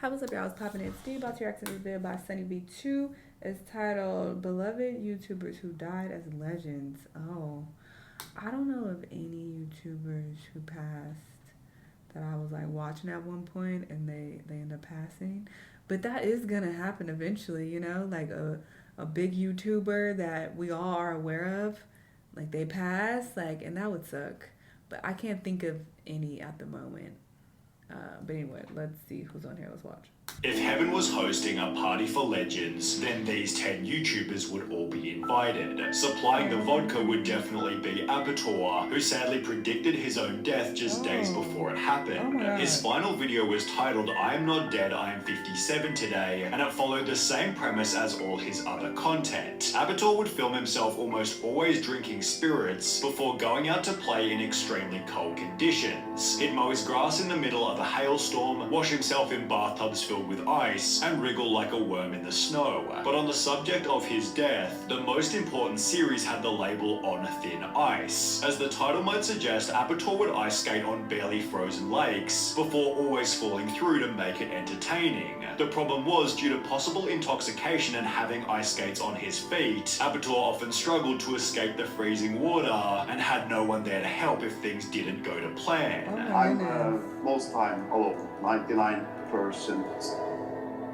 Hi, what's up, y'all? It's popping in. Steve about to react to this video by Sunny B2. It's titled Beloved YouTubers Who Died as Legends. Oh, I don't know of any YouTubers who passed that I was like watching at one point and they end up passing. But that is gonna happen eventually, you know, like a big YouTuber that we all are aware of, like they pass, like, and that would suck. But I can't think of any at the moment. But anyway, let's see who's on here. Let's watch. If Heaven was hosting a party for legends, then these 10 YouTubers would all be invited. Supplying the vodka would definitely be Apator, who sadly predicted his own death just days before it happened. His final video was titled I Am Not Dead, I Am 57 Today, and it followed the same premise as all his other content. Apator would film himself almost always drinking spirits before going out to play in extremely cold conditions. He'd mow his grass in the middle of a hailstorm, wash himself in bathtubs filled with ice, and wriggle like a worm in the snow. But on the subject of his death, the most important series had the label On Thin Ice. As the title might suggest, Apator would ice skate on barely frozen lakes before always falling through to make it entertaining. The problem was, due to possible intoxication and having ice skates on his feet, Apator often struggled to escape the freezing water and had no one there to help if things didn't go to plan. I'm most time alone, 99%.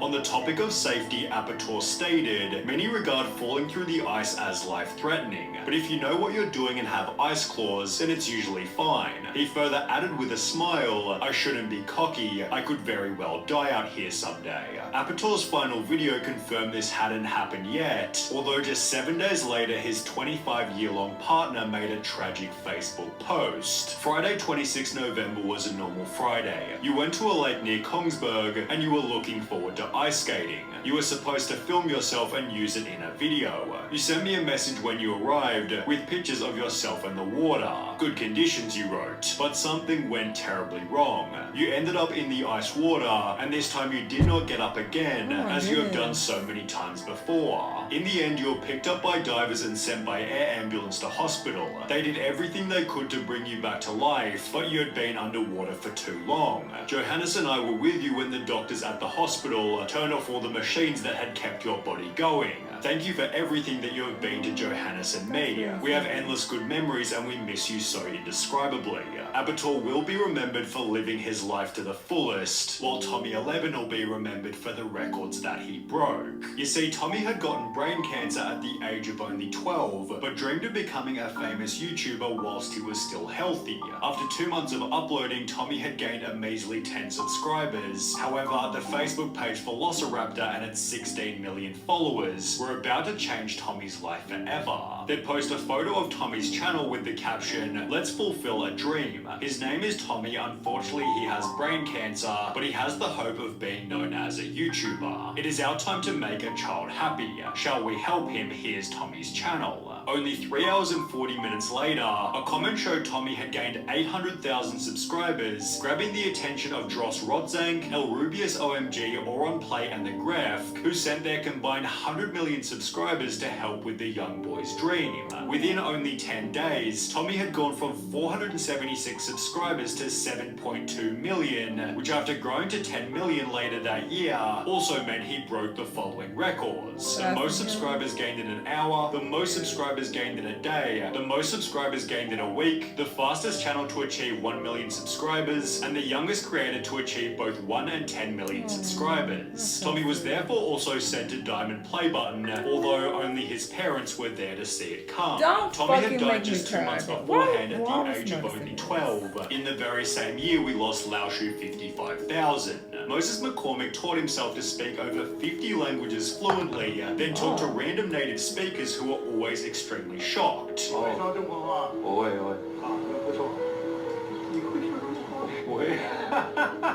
On the topic of safety, Apator stated, many regard falling through the ice as life-threatening, but if you know what you're doing and have ice claws, then it's usually fine. He further added with a smile, I shouldn't be cocky, I could very well die out here someday. Apator's final video confirmed this hadn't happened yet, although just 7 days later his 25-year-long partner made a tragic Facebook post. Friday 26 November was a normal Friday. You went to a lake near Kongsberg and you were looking forward to ice skating. You were supposed to film yourself and use it in a video. You sent me a message when you arrived with pictures of yourself in the water. Good conditions, you wrote, but something went terribly wrong. You ended up in the ice water, and this time you did not get up again, as you have done so many times before. In the end, you were picked up by divers and sent by air ambulance to hospital. They did everything they could to bring you back to life, but you had been underwater for too long. Johannes and I were with you when the doctors at the hospital turned off all the machines that had kept your body going. Thank you for everything that you have been to Johannes and me. We have endless good memories and we miss you so indescribably. Apator will be remembered for living his life to the fullest, while Tommy 11 will be remembered for the records that he broke. You see, Tommy had gotten brain cancer at the age of only 12, but dreamed of becoming a famous YouTuber whilst he was still healthy. After 2 months of uploading, Tommy had gained a measly 10 subscribers. However, the Facebook page Velociraptor and its 16 million followers were about to change Tommy's life forever. They'd post a photo of Tommy's channel with the caption, "Let's fulfill a dream." His name is Tommy. Unfortunately, he has brain cancer, but he has the hope of being known as a YouTuber. It is our time to make a child happy. Shall we help him? Here's Tommy's channel. Only 3 hours and 40 minutes later, a comment showed Tommy had gained 800,000 subscribers, grabbing the attention of Dross Rodzank, El Rubius OMG, Oron Play, and the Gref, who sent their combined 100 million subscribers to help with the young boy's dream. Within only 10 days, Tommy had gone from 476 subscribers to 7.2 million, which after growing to 10 million later that year, also meant he broke the following records. The most subscribers gained in an hour, the most subscribers gained in a day, the most subscribers gained in a week, the fastest channel to achieve 1 million subscribers, and the youngest creator to achieve both 1 and 10 million subscribers. Tommy was therefore also sent a diamond play button, although only his parents were there to see it come. Tommy had died just 2 months beforehand at the age of only 12. In the very same year, we lost Laoshu 55,000. Moses McCormick taught himself to speak over 50 languages fluently, then talked to random native speakers who were always extremely shocked.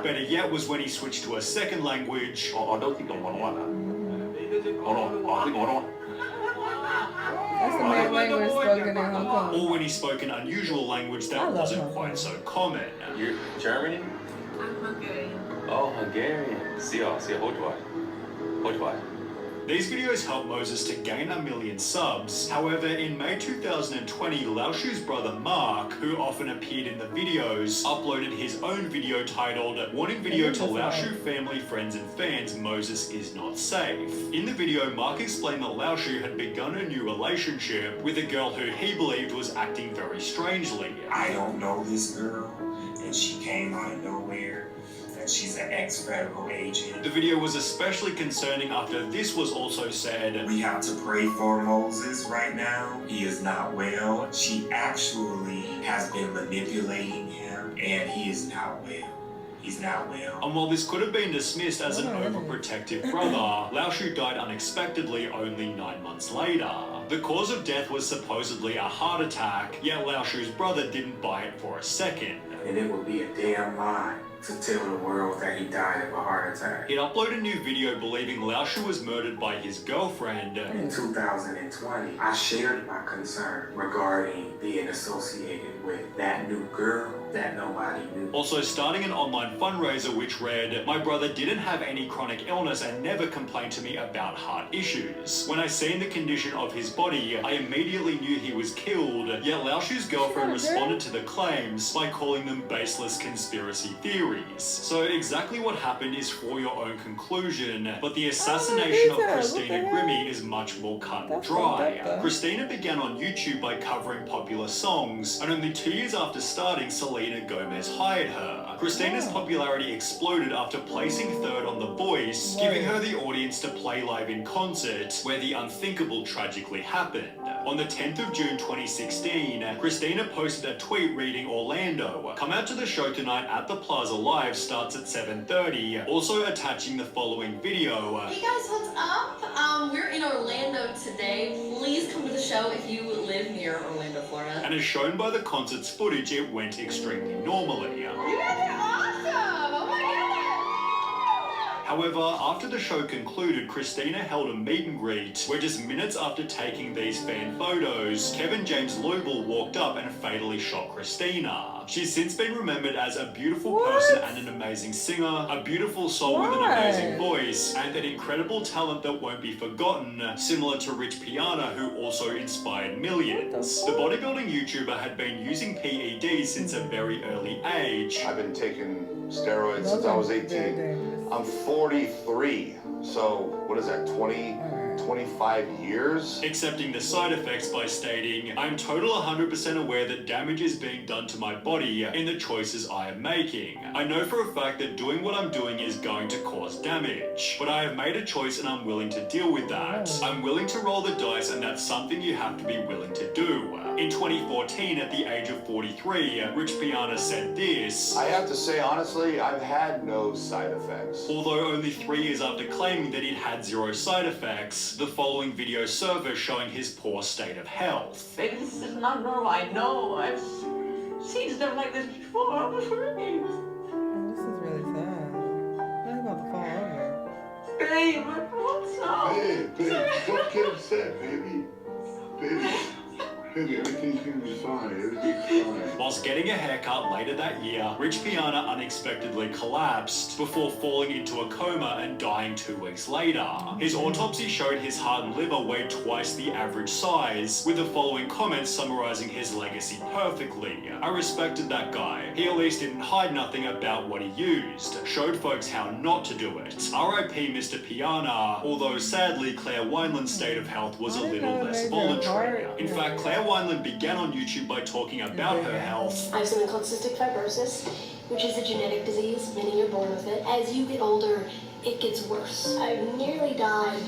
Better yet was when he switched to a second language, That's the main language spoken in Hong Kong. or when he spoke an unusual language that wasn't quite so common. You're Germany? I'm Hungarian. Oh, Hungarian. See, hold on. These videos helped Moses to gain 1 million subs. However, in May 2020, Lao Shu's brother Mark, who often appeared in the videos, uploaded his own video titled "Warning Video to Lao Shu Family, Friends and Fans, Moses is not safe." In the video, Mark explained that Lao Shu had begun a new relationship with a girl who he believed was acting very strangely. I don't know this girl, and she came out of nowhere. She's an ex-federal agent. The video was especially concerning after this was also said, "We have to pray for Moses right now. He is not well. She actually has been manipulating him, and he is not well. He's not well." And while this could have been dismissed as an overprotective brother, Lao Shu died unexpectedly only 9 months later. The cause of death was supposedly a heart attack, yet Lao Shu's brother didn't buy it for a second. And it would be a damn lie to tell the world that he died of a heart attack. He'd upload a new video believing Lao Shu was murdered by his girlfriend. In 2020, I shared my concern regarding being associated with that new girl that nobody knew. Also starting an online fundraiser which read, "My brother didn't have any chronic illness and never complained to me about heart issues. When I seen the condition of his body, I immediately knew he was killed." Yet Lao Shu's girlfriend responded to the claims by calling them baseless conspiracy theories. So exactly what happened is for your own conclusion, but the assassination of Christina Grimmie is much more cut and dry. Christina began on YouTube by covering popular songs, and only 2 years after starting, Selena Gomez hired her. Christina's popularity exploded after placing third on The Voice, giving her the audience to play live in concert, where the unthinkable tragically happened. On the 10th of June 2016, Christina posted a tweet reading, "Orlando, come out to the show tonight at the Plaza Live, starts at 7:30, also attaching the following video. Hey guys, what's up? We're in Orlando today. Please come to the show if you live near Orlando, Florida." And as shown by the concert's footage, it went extremely normally. You guys are awesome! Oh my goodness! However, after the show concluded, Christina held a meet and greet, where just minutes after taking these fan photos, Kevin James Louisville walked up and fatally shot Christina. She's since been remembered as a beautiful person and an amazing singer, a beautiful soul with an amazing voice, and an incredible talent that won't be forgotten, similar to Rich Piana, who also inspired millions. The bodybuilding YouTuber had been using PEDs since a very early age. I've been taking steroids since I was 18. I'm 43, so what is that, 25 years? Accepting the side effects by stating, "I'm total 100% aware that damage is being done to my body in the choices I am making. I know for a fact that doing what I'm doing is going to cause damage, but I have made a choice and I'm willing to deal with that. I'm willing to roll the dice, and that's something you have to be willing to do." In 2014, at the age of 43, Rich Piana said this, I have to say, honestly, I've had no side effects. although only 3 years after claiming that he'd had 0 side effects. The following video surfaced showing his poor state of health. Baby, this is not normal. I know. I've seen stuff like this before. I'm afraid. Oh, this is really sad. I'm about to fall over. Babe, what's up? Babe, don't get upset, baby. Baby, everything's gonna be fine. Everything's fine. Whilst getting a haircut later that year, Rich Piana unexpectedly collapsed before falling into a coma and dying 2 weeks later. His autopsy showed his heart and liver weighed twice the average size, with the following comments summarizing his legacy perfectly. "I respected that guy. He at least didn't hide nothing about what he used. Showed folks how not to do it. R.I.P. Mr. Piana," although sadly Claire Wineland's state of health was a little less voluntary. In fact, Claire Wineland began on YouTube by talking about her health. I have something called cystic fibrosis, which is a genetic disease, meaning you're born with it. As you get older, it gets worse. I've nearly died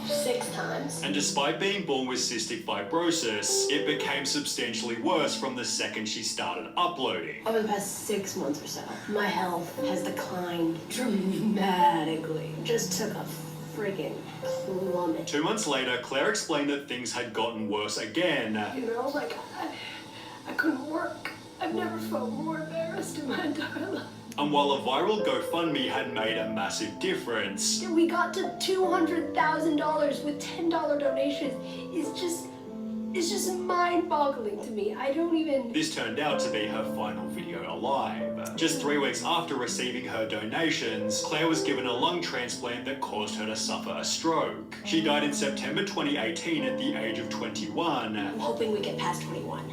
6 times. And despite being born with cystic fibrosis, it became substantially worse from the second she started uploading. Over the past 6 months or so, my health has declined dramatically. Just took a friggin' plummet. 2 months later, Claire explained that things had gotten worse again. You know, like, I couldn't work. I've never felt more embarrassed in my entire life. And while a viral GoFundMe had made a massive difference, We got to $200,000 with $10 donations. It's just mind-boggling to me. I don't even... this turned out to be her final video alive. Just 3 weeks after receiving her donations, Claire was given a lung transplant that caused her to suffer a stroke. She died in September 2018 at the age of 21. I'm hoping we get past 21.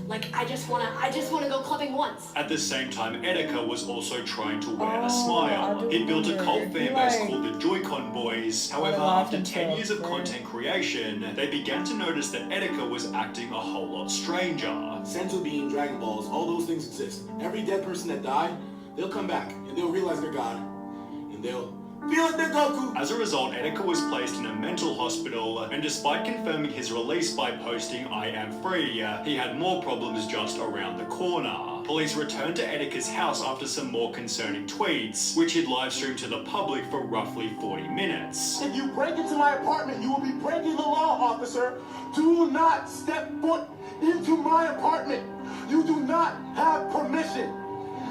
Like, I just wanna go clubbing once. At the same time, Etika was also trying to wear a smile. He built a cult fan base called the Joy-Con Boys. However, after 10 years of content creation, they began to notice that Etika was acting a whole lot stranger. Senzu Bean, Dragon Balls, all those things exist. Every dead person that died, they'll come back, and they'll realize they're God. And they'll feel like they're Goku. As a result, Etika was placed in a mental hospital, and despite confirming his release by posting "I am free," he had more problems just around the corner. Police returned to Etika's house after some more concerning tweets, which he'd live streamed to the public for roughly 40 minutes. If you break into my apartment, you will be breaking the law, officer. Do not step foot into my apartment. You do not have permission.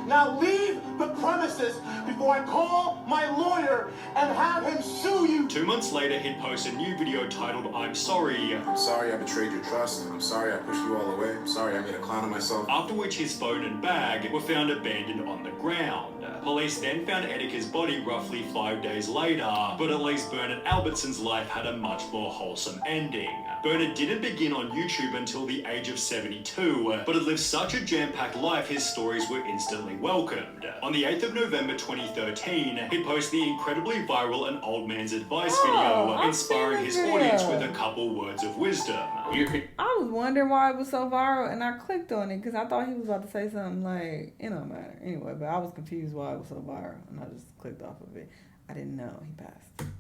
Now leave the premises before I call my lawyer and have him sue you. 2 months later, he'd post a new video titled "I'm sorry." I'm sorry I betrayed your trust. I'm sorry I pushed you all away. I'm sorry I made a clown of myself. After which his phone and bag were found abandoned on the ground. Police then found Etika's body roughly 5 days later, but at least Bernard Albertson's life had a much more wholesome ending. Bernard didn't begin on YouTube until the age of 72, but had lived such a jam-packed life his stories were instantly welcomed. On the 8th of November 2013, he posted the incredibly viral An Old Man's Advice video, inspiring his audience with a couple words of wisdom. I was wondering why it was so viral, and I clicked on it because I thought he was about to say something like, it don't matter. Anyway, but I was confused why it was so viral, and I just clicked off of it. I didn't know he passed.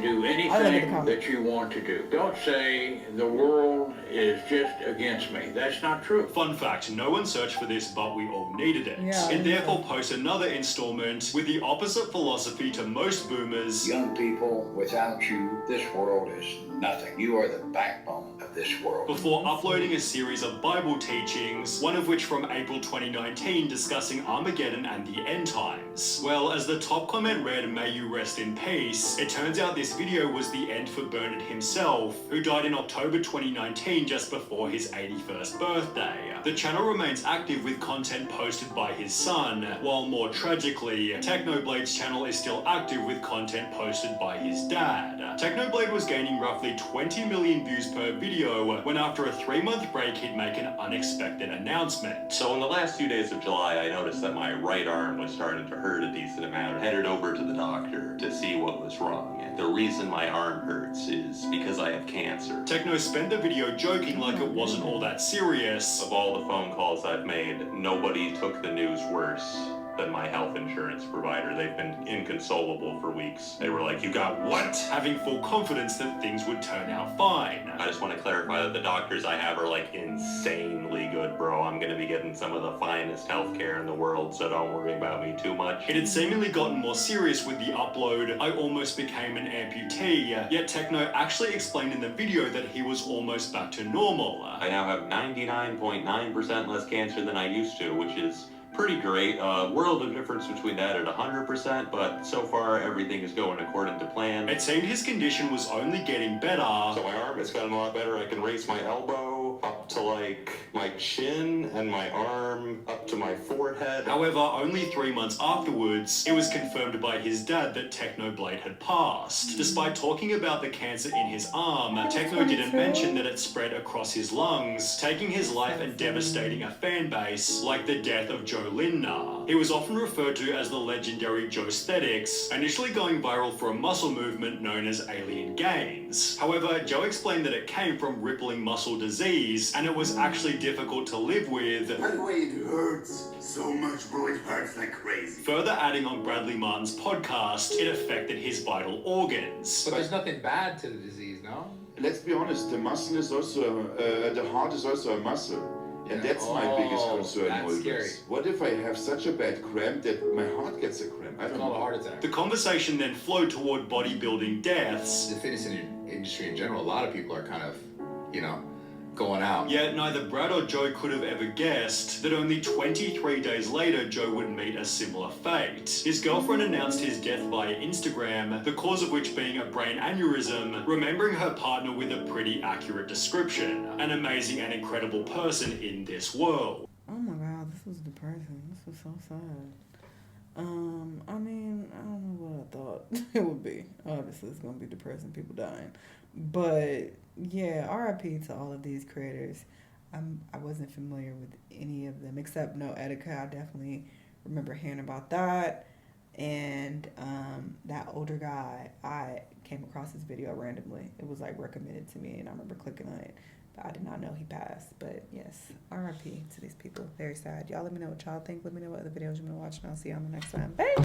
Do anything that you want to do. Don't say the world is just against me. That's not true. Fun fact, no one searched for this, but we all needed it. It therefore posts another installment with the opposite philosophy to most boomers. Young people, without you, this world is nothing. You are the backbone of this world. Before uploading a series of Bible teachings, one of which from April 2019 discussing Armageddon and the end times. Well, as the top comment read, "May you rest in peace," it turns out this video was the end for Bernard himself, who died in October 2019 just before his 81st birthday. The channel remains active with content posted by his son, while more tragically, Technoblade's channel is still active with content posted by his dad. Technoblade was gaining roughly 20 million views per video when after a 3-month break he'd make an unexpected announcement. So in the last few days of July, I noticed that my right arm was starting to hurt a decent amount. I headed over to the doctor to see what was wrong. And the reason my arm hurts is because I have cancer. Techno spent the video joking like it wasn't all that serious. Of all the phone calls I've made, nobody took the news worse than my health insurance provider. They've been inconsolable for weeks. They were like, "You got what?" Having full confidence that things would turn out fine. I just want to clarify that the doctors I have are like insanely good, bro. I'm going to be getting some of the finest healthcare in the world, so don't worry about me too much. It had seemingly gotten more serious with the upload. "I almost became an amputee," yet Techno actually explained in the video that he was almost back to normal. I now have 99.9% less cancer than I used to, which is pretty great. World of difference between that and 100%, but so far everything is going according to plan. It seemed his condition was only getting better. So my arm, it's gotten a lot better. I can raise my elbow up to like my chin and my arm up to my forehead. However, only 3 months afterwards, it was confirmed by his dad that Technoblade had passed. Despite talking about the cancer in his arm, Techno didn't mention that it spread across his lungs, taking his life and devastating a fan base, like the death of Joe Lindner. He was often referred to as the legendary Joe Aesthetics, initially going viral for a muscle movement known as Alien Gains. However, Joe explained that it came from rippling muscle disease, and it was actually difficult to live with. By the way, it hurts so much, bro. It hurts like crazy. Further adding on Bradley Martin's podcast, it affected his vital organs. But there's nothing bad to the disease, no? Let's be honest, the muscle is also, the heart is also a muscle. And that's my biggest concern always. Scary. What if I have such a bad cramp that my heart gets a cramp? I don't know. A heart attack. The conversation then flowed toward bodybuilding deaths. The fitness industry in general, a lot of people are kind of, going out. Yet neither Brad or Joe could have ever guessed that only 23 days later Joe would meet a similar fate. His girlfriend announced his death via Instagram, the cause of which being a brain aneurysm, remembering her partner with a pretty accurate description. An amazing and incredible person in this world. Oh my god, this was depressing. This was so sad. I mean, I don't know what I thought it would be. Obviously, it's gonna be depressing, people dying. But yeah, RIP to all of these creators. I wasn't familiar with any of them except No Etika. I definitely remember hearing about that. And that older guy, I came across his video randomly. It was like recommended to me, and I remember clicking on it. But I did not know he passed. But yes, RIP to these people. Very sad. Y'all let me know what y'all think. Let me know what other videos you want to watch, and I'll see you on the next time. Bye!